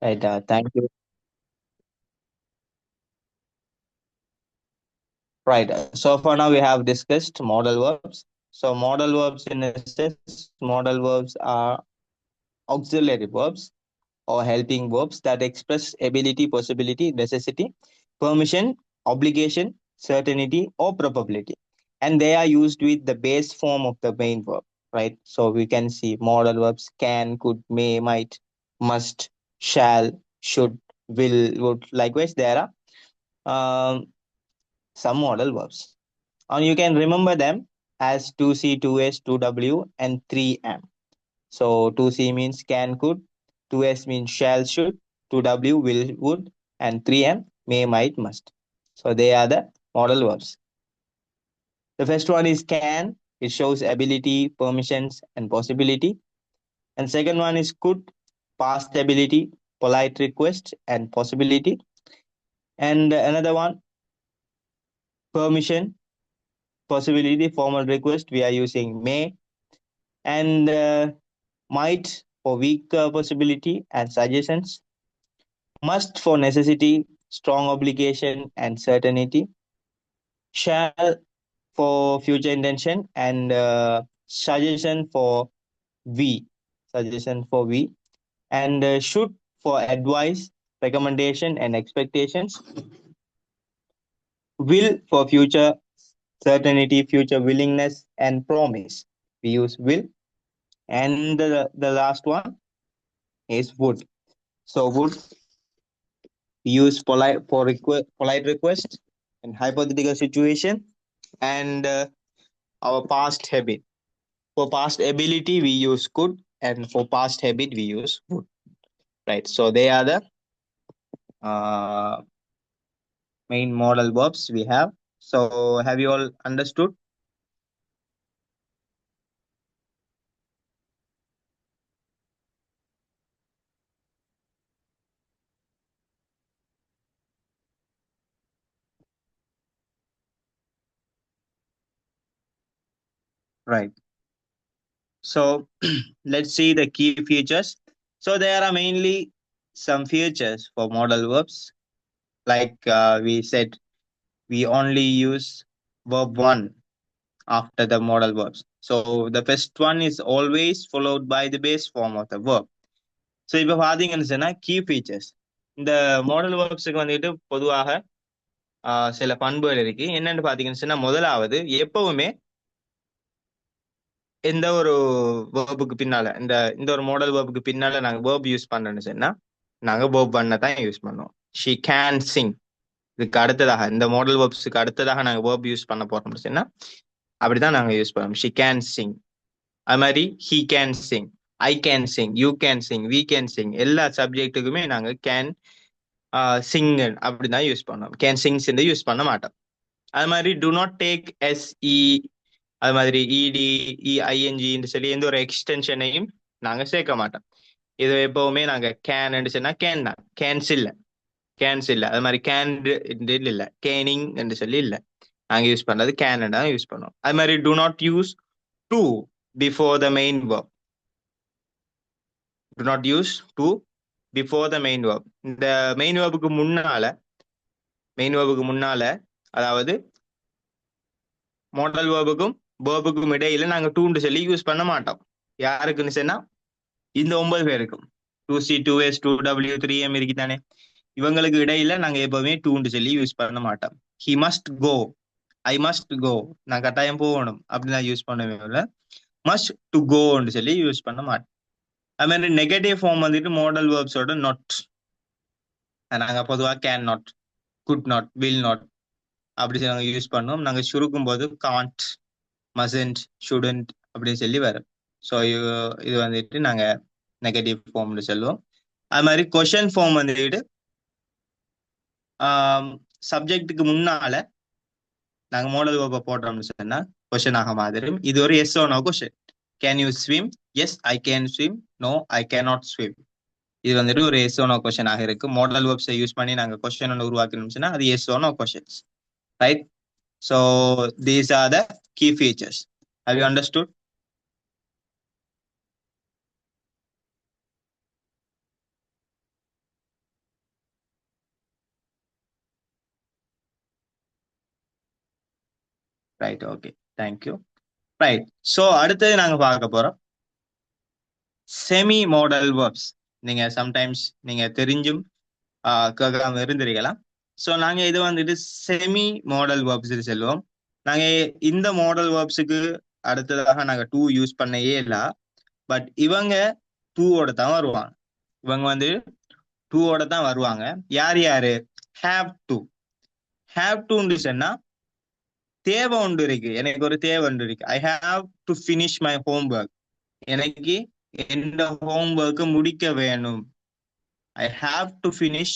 Right. Thank you. Right. So for now, we have discussed modal verbs. So modal verbs, in a sense, modal verbs are auxiliary verbs or helping verbs that express ability, possibility, necessity, permission, obligation, certainty, or probability. And they are used with the base form of the main verb, right? So we can see modal verbs can, could, may, might, must, shall, should, will, would. Likewise, there are some modal verbs. And you can remember them as 2C, 2S, 2W, and 3M. So 2C means can, could, 2S means shall, should, 2W will, would, and 3M may, might, must. So they are the modal verbs. The first one is can. It shows ability, permissions, and possibility. And second one is could, past ability, polite request, and possibility. And another one, permission, possibility, formal request. We are using may. And might for weak possibility and suggestions, must for necessity, strong obligation and certainty, shall for future intention, and suggestion for we, suggestion for we, and should for advice, recommendation, and expectations, will for future certainty, future willingness, and promise. We use will, and the last one is would. So would use polite request and hypothetical situation, and our past habit. For past ability, we use could, and for past habit, we use would. Right. So they are the uh, main modal verbs we have. So have you all understood? Right. So let's see the key features. So there are mainly some features for modal verbs. Like we said, we only use verb one after the modal verbs. So the first one is always followed by the base form of the verb. So இப்போ பார்த்தீங்கன்னு சொன்னா key features இந்த model வேர்ப்ஸுக்கு வந்துட்டு பொதுவாக சில பண்புகள் இருக்கு. என்னன்னு பார்த்தீங்கன்னு சொன்னா முதலாவது எப்பவுமே எந்த ஒரு வேர்புக்கு பின்னால இந்த இந்த ஒரு மாடல் வேர்புக்கு பின்னால நாங்கள் வேர்ப் யூஸ் பண்றோம்னு சொன்னா நாங்கள் வேர்ப் பண்ண தான் யூஸ் பண்ணுவோம். ஷி கேன் சிங் இதுக்கு அடுத்ததாக இந்த மாடல் வேர்ப்ஸுக்கு அடுத்ததாக நாங்கள் வேர்ப் யூஸ் பண்ண போறோம்னு சொன்னா அப்படிதான் நாங்கள் யூஸ் பண்ணுவோம். ஷி கேன் சிங், அது மாதிரி he can sing, I can sing, you can sing, we can sing, எல்லா சப்ஜெக்ட்டுக்குமே நாங்கள் கேன் சிங் அப்படிதான் யூஸ் பண்ணோம். கேன் சிங்ஸ் யூஸ் பண்ண மாட்டோம். அது மாதிரி டு நாட் டேக் எஸ்இ, அது மாதிரி இடி, ஐஎன்ஜின்னு சொல்லி எந்த ஒரு எக்ஸ்டென்ஷனையும் நாங்க சேர்க்க மாட்டோம். இது எப்பவுமே நாங்க கேன் சொன்னா கேன் தான், கேன்ஸ் இல்ல, கேன்ஸ் இல்ல. அது மாதிரி கேன் இல்ல, கேனிங் என்று சொல்லி இல்ல. நாங்க யூஸ் பண்றது கேன் தான் யூஸ் பண்ணுவோம். அது மாதிரி to not use to before the main verb. To not use to before the main verb. இந்த மெயின் வேர்புக்கு முன்னால, மெயின் வேர்புக்கு முன்னால, அதாவது மாடல் வேர்புக்கும் வேர்புக்கும் இடையில நாங்க டூன்னு சொல்லி யூஸ் பண்ண மாட்டோம். யாருக்குன்னு சொன்னா இந்த 9 பேருக்கும் 2C, 2S, 2W, 3M இருக்குதானே, இவங்களுக்கு இடையில நாங்க எப்பவுமே டூன்னு சொல்லி யூஸ் பண்ண மாட்டோம். He must go, I must go, நான் கட்டாயம் போகணும் அப்படின்னு யூஸ் பண்ணவே மஸ்ட் டு கோன்னு சொல்லி யூஸ் பண்ண மாட்டோம். அது மாதிரி நெகட்டிவ் ஃபார்ம் வந்துட்டு மாடல் வேர்ப்ஸோட நாட் நாங்க பொதுவாக can not, could not, will not அப்படி நாங்க யூஸ் பண்ணோம். நாங்க சுருக்கும் போது காண்ட், மசன்ட், ஷுடன்ட் அப்படின்னு சொல்லி வரும். ஸோ இது வந்துட்டு நாங்க நெகட்டிவ் ஃபார்ம்னு சொல்லுவோம். அது மாதிரி கொஷன் ஃபார்ம் வந்துட்டு சப்ஜெக்டுக்கு முன்னால நாங்க மாடல் வேர்பை போடுறோம்னு சொன்னா கொஷன் ஆக மாதிரி இது ஒரு yes or no question. Can you swim? Yes I can swim. No I cannot swim. இது வந்துட்டு ஒரு எஸ் ஓ நோ கொஷன் ஆக இருக்கு. மாடல் வேர்ப்ஸை யூஸ் பண்ணி நாங்க கொஷன் ஒன்று உருவாக்கணும்னு அது yes or no questions. Right. So these are the key features. How you understood? Right, okay, thank you. Right, so அடுத்தது நாங்க பார்க்க போறோம் செமி மாடல் வேர்ப்ஸ். நீங்க சம்டைம்ஸ் நீங்க தெரிஞ்சும் கேட்காம இருந்திருக்கலாம். ஸோ நாங்க இது வந்துட்டு செமி மாடல் வேர்ப்ஸ் செல்வோம். நாங்க இந்த மாடல் வேர்ப்ஸுக்கு அடுத்ததாக நாங்க டூ யூஸ் பண்ணவே இல்லை. பட் இவங்க டூவோட தான் வருவாங்க. இவங்க வந்து டூவோட தான் வருவாங்க. யார் யாரு? Have to. ஹேவ் டுன்னு சொன்னா தேவை ஒன்று இருக்கு, எனக்கு ஒரு தேவை ஒன்று இருக்கு. I have to finish my homework. எனக்கு எந்த ஹோம்ஒர்க்கு முடிக்க வேணும். I have to finish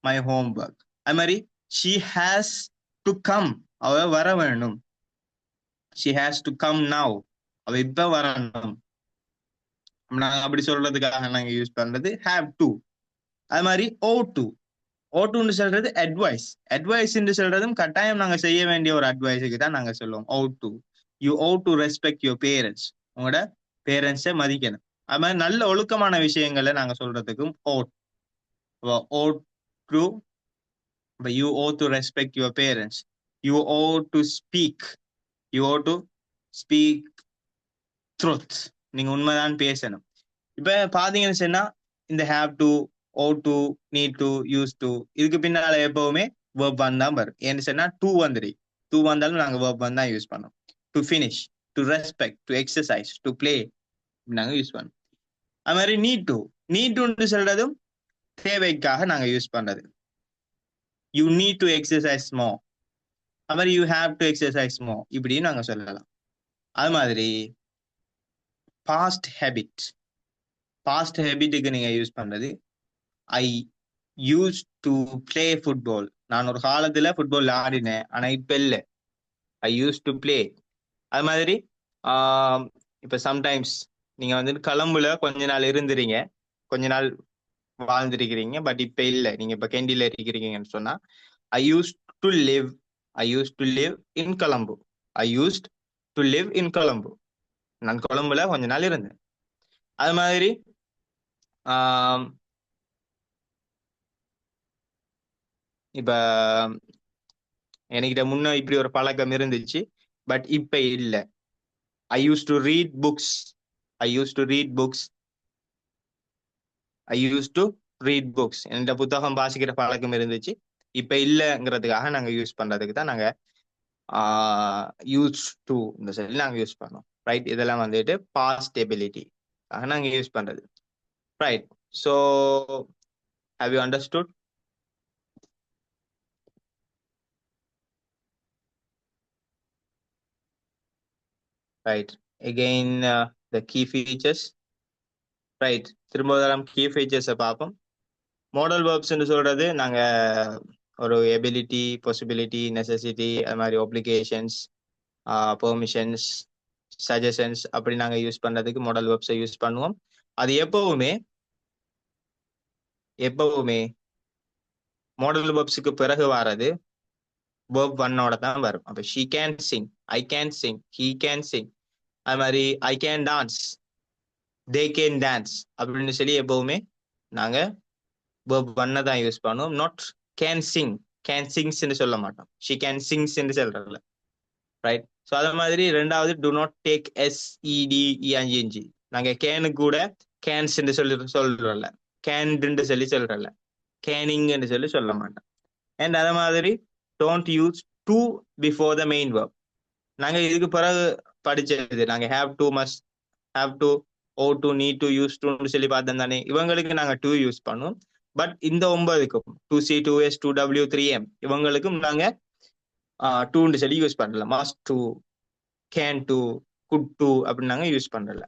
my homework. அது மாதிரி ஷி ஹேஸ் டு கம், அவ வர வேணும். She has to come now, அவ இப்ப வரணும். நாங்க அப்படி சொல்றதுக்காக நாங்க யூஸ் பண்றது ஹேவ் டு. அது மாதிரி ஓ டு. ஓட்டுன்னு சொல்றது அட்வைஸ். அட்வைஸ் சொல்றதும் கட்டாயம் நாங்க செய்ய வேண்டிய ஒரு அட்வைஸுக்கு தான் நாங்க சொல்லுவோம் ought to. You ought to respect your parents. உங்களோட பேரண்ட்ஸை மதிக்கணும். அது மாதிரி நல்ல ஒழுக்கமான விஷயங்களை நாங்க சொல்றதுக்கும் ought. Ought to, you ought to respect your parents. You ought to speak. You ought to speak truth. நீங்க உண்மைதான் பேசணும். இப்ப பாத்தீங்கன்னு சொன்னா இந்த have to, ought to, need to, use to, இதுக்கு பின்னால எப்பவுமே வேர்ப் ஒன் தான் வரும். ஏன்னு சொன்னா டூ வந்துடு. டூ வந்தாலும் நாங்க வேர்ப் ஒன் தான் யூஸ் பண்ணோம். To finish, to respect, to exercise, to play நாங்க யூஸ் பண்ணோம். அது மாதிரி நீட் டு. நீட் டுன்னு சொல்றதும் தேவைக்காக நாங்க யூஸ் பண்றது. யூ நீட் டு எக்ஸசைஸ் மோ. அது மாதிரி யூ ஹேவ் டு எக்ஸசைஸ் மோ, இப்படி நாங்க சொல்லலாம். அது மாதிரி பாஸ்ட் ஹேபிட். பாஸ்ட் ஹேபிட்டுக்கு நீங்க யூஸ் பண்றது ஐ யூஸ் டு பிளே ஃபுட்பால். நான் ஒரு காலத்துல ஃபுட்பால் ஆடினேன், ஆனா இப்ப இல்லை. I use to play. அது மாதிரி இப்ப சம்டைம்ஸ் நீங்க வந்துட்டு கொழம்புல கொஞ்ச நாள் இருந்துறீங்க, கொஞ்ச நாள் வாழ்ந்திருக்கிறீங்க, பட் இப்ப இல்லை, நீங்க இப்ப கெண்டில இருக்கிறீங்கன்னு சொன்னா I use to live. I use to live in Colombo. I used to live in Colombo. நான் கொழம்புல கொஞ்ச நாள் இருந்தேன். அது மாதிரி இப்ப என்கிட்ட முன்ன இப்படி ஒரு பழக்கம் இருந்துச்சு, பட் இப்ப இல்லை. I use to read books. I use to read books. I use to read books. என்கிட்ட புத்தகம் வாசிக்கிற பழக்கம் இருந்துச்சு, இப்ப இல்லைங்கிறதுக்காக நாங்க யூஸ் பண்றதுக்கு தான் நாங்க யூஸ் டு இந்த சொல்லி நாங்க யூஸ் பண்ணோம். ரைட், இதெல்லாம் வந்துட்டு பாஸ்ட் எபிலிட்டி நாங்க யூஸ் பண்றது. Right, so have you understood? Right, again the key features. Right, திரும்ப கீ ஃபீச்சர்ஸை பார்ப்போம். மாடல் வேர்ப்ஸ்ன்னு சொல்றது நாங்க ஒரு எபிலிட்டி, பாசிபிலிட்டி, நெசசிட்டி, அது மாதிரி ஒப்ளிகேஷன்ஸ், பெர்மிஷன்ஸ், சஜஷன்ஸ் அப்படி நாங்க யூஸ் பண்றதுக்கு மாடல் வேர்ப்ஸை யூஸ் பண்ணுவோம். அது எப்பவுமே மாடல் வேர்ப்ஸுக்கு பிறகு வர்றது வேர்ப் ஒன்னோட தான் வரும். அப்ப she can sing, I can Singh, he can sing. அது மாதிரி I can dance, they can dance அப்படின்னு சொல்லி எப்பவுமே நாங்க verb ஒன்னை தான் யூஸ் பண்ணுவோம். Not can Singh. கேன் சிங்ஸ்ன்னு சொல்ல மாட்டோம், ஷி கேன் சிங்ஸ்ன்னு சொல்றல. ரைட், ஸோ அது மாதிரி ரெண்டாவது டு நாட் டேக் SEDENG. நாங்க கேனு கூட கேன்ஸ்ன்னு சொல்றல, கேன்டுன்னு சொல்றல, கேனிங்ன்னு சொல்ல மாட்டோம். அண்ட் அதே மாதிரி don't use to before the main verb. நாங்க இதுக்கு பிறகு படிச்சது நாங்க have to, must, have to, ought to, need to, use டுன்னு சொல்லி பார்த்தோம் தானே. இவங்களுக்கு நாங்க டூ யூஸ் பண்ணுவோம். பட் இந்த 9க்கும் 2C, 2S, 2W, 3M இவங்களுக்கும் நாங்க டூன்னு சொல்லி யூஸ் பண்ணல. Must to, can to, good to அப்படின்னு நாங்க யூஸ் பண்ணல.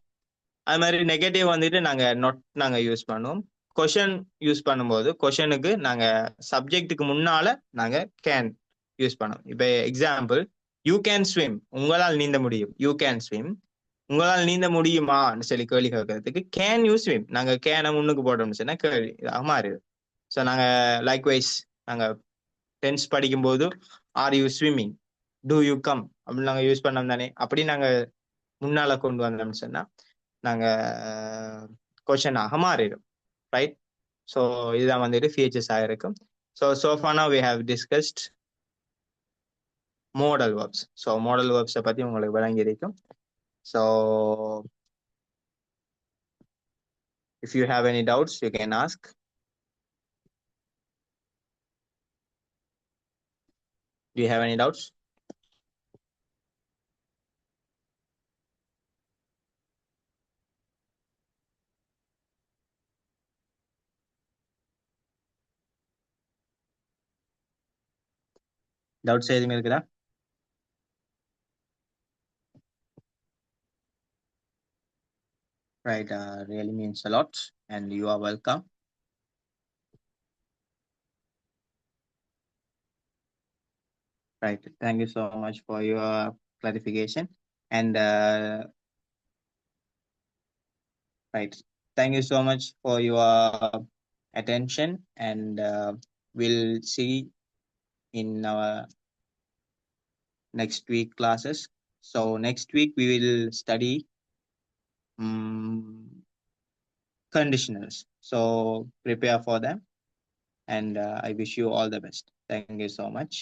அது மாதிரி நெகட்டிவ் வந்துட்டு நாங்க நாட் நாங்க யூஸ் பண்ணுவோம். கொஷன் யூஸ் பண்ணும்போது கொஷனுக்கு நாங்க சப்ஜெக்டுக்கு முன்னால நாங்க கேன் யூஸ் பண்ணோம். இப்ப எக்ஸாம்பிள், யூ கேன் ஸ்விம், உங்களால் நீந்த முடியும். யூ கேன் ஸ்விம், உங்களால் நீந்த முடியுமான்னு சொல்லி கேள்வி கேட்கறதுக்கு கேன் யூ ஸ்விம். நாங்க கேனை முன்னுக்கு போட்டோம்னு சொன்னா கேள்வி மாறிடுது. ஸோ நாங்க லைக்வைஸ் நாங்க டென்ஸ் படிக்கும்போது are you swimming, do you come அப்படின்னு நாங்க யூஸ் பண்ணோம் தானே. அப்படி நாங்க முன்னால கொண்டு வந்தோம்னு சொன்னா நாங்க கொஷனாக மாறிடும். ரைட், ஸோ இதுதான் வந்துட்டு ஃபீச்சர்ஸ் ஆகிருக்கும். So far now we have discussed modal verbs. So modal verbs பத்தி உங்களுக்கு விளங்கியிருக்கும். So if you have any doubts, you can ask. Do you have any doubts? Doubts எதுவும் இருக்குதா? Right, really means a lot, and you are welcome. Right, thank you so much for your clarification. And right, thank you so much for your attention, and we'll see in our next week classes. So next week we will study conditionals. So prepare for them, and I wish you all the best. Thank you so much.